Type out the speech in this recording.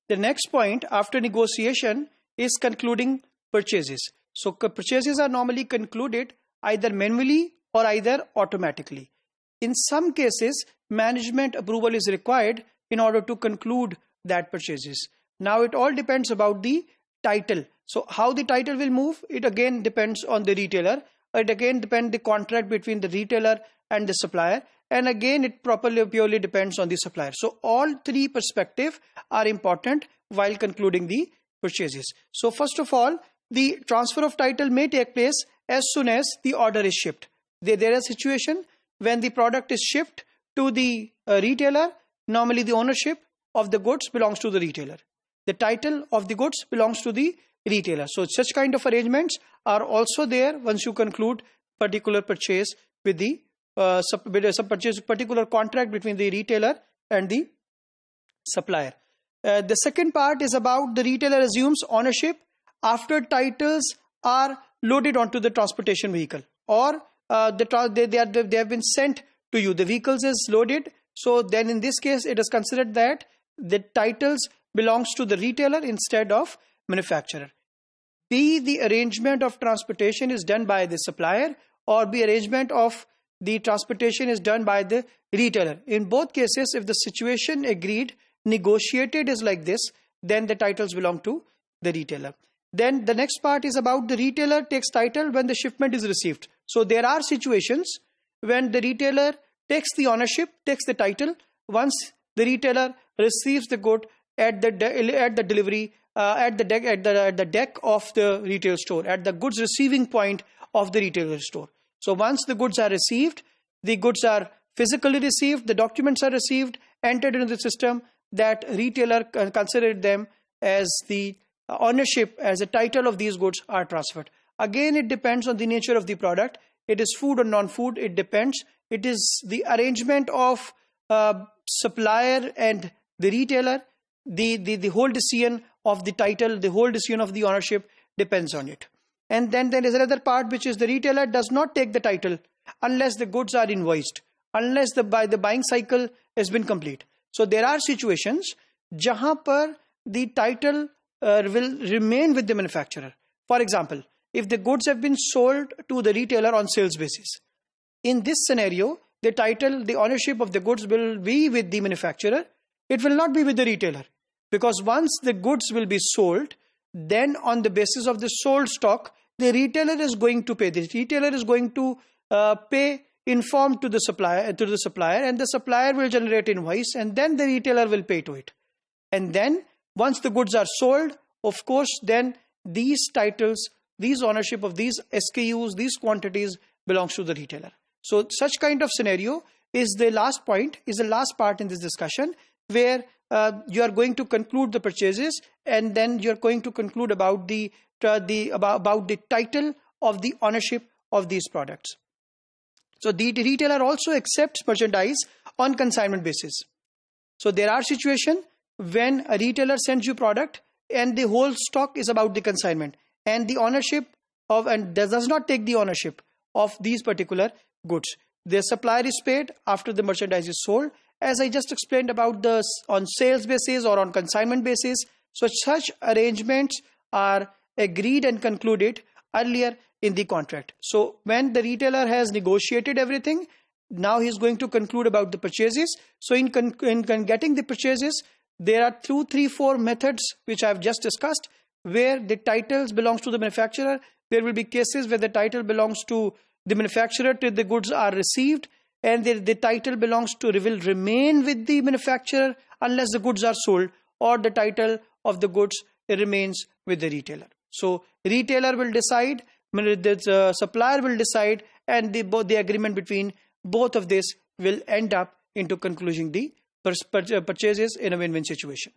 The next point after negotiation is concluding purchases. So purchases are normally concluded either manually or either automatically. In some cases, management approval is required in order to conclude that purchases. Now it all depends about the title. So how the title will move, it again depends on the retailer. It again depends the contract between the retailer and the supplier, and again it purely depends on the supplier. So all three perspectives are important while concluding the purchases. So first of all, the transfer of title may take place as soon as the order is shipped. There is a situation when the product is shipped to the retailer. Normally the ownership of the goods belongs to the retailer. The title of the goods belongs to the retailer. So such kind of arrangements are also there once you conclude particular purchase with the particular contract between the retailer and the supplier. The second part is about the retailer assumes ownership after titles are loaded onto the transportation vehicle, or they have been sent to you. The vehicles is loaded. So then in this case, it is considered that the titles belongs to the retailer instead of manufacturer. Be the arrangement of transportation is done by the supplier, or the arrangement of the transportation is done by the retailer. In both cases, if the situation agreed, negotiated is like this, then the titles belong to the retailer. Then the next part is about the retailer takes title when the shipment is received. So there are situations when the retailer takes the ownership, takes the title, once the retailer receives the good at the delivery, at the deck of the retail store, at the goods receiving point of the retailer store. So once the goods are received, the goods are physically received, the documents are received, entered into the system, that retailer considered them as the ownership, as a title of these goods are transferred. Again, it depends on the nature of the product. It is food or non-food, it depends. It is the arrangement of supplier and the retailer. The whole decision of the title, the whole decision of the ownership depends on it. And then there is another part, which is the retailer does not take the title unless the goods are invoiced, unless the buying cycle has been complete. So there are situations jahan par the title will remain with the manufacturer. For example, if the goods have been sold to the retailer on sales basis, in this scenario, the title, the ownership of the goods will be with the manufacturer. It will not be with the retailer, because once the goods will be sold, then on the basis of the sold stock, the retailer is going to pay. The retailer is going to pay inform to the supplier, and the supplier will generate invoice, and then the retailer will pay to it. And then once the goods are sold, of course, then these titles, these ownership of these SKUs, these quantities belongs to the retailer. So such kind of scenario is the last point, is the last part in this discussion, where you are going to conclude the purchases, and then you are going to conclude about the title of the ownership of these products. So the retailer also accepts merchandise on consignment basis. So there are situations when a retailer sends you product and the whole stock is about the consignment, and the ownership of, and does not take the ownership of these particular goods. The supplier is paid after the merchandise is sold, as I just explained about the on sales basis or on consignment basis. So such arrangements are agreed and concluded earlier in the contract. So when the retailer has negotiated everything, now he is going to conclude about the purchases. So in getting the purchases, there are 2, 3, 4 methods which I have just discussed, where the titles belongs to the manufacturer. There will be cases where the title belongs to the manufacturer till the goods are received, and the title belongs to, will remain with the manufacturer unless the goods are sold, or the title of the goods remains with the retailer. So retailer will decide, the supplier will decide, and the agreement between both of this will end up into concluding the purchases in a win-win situation.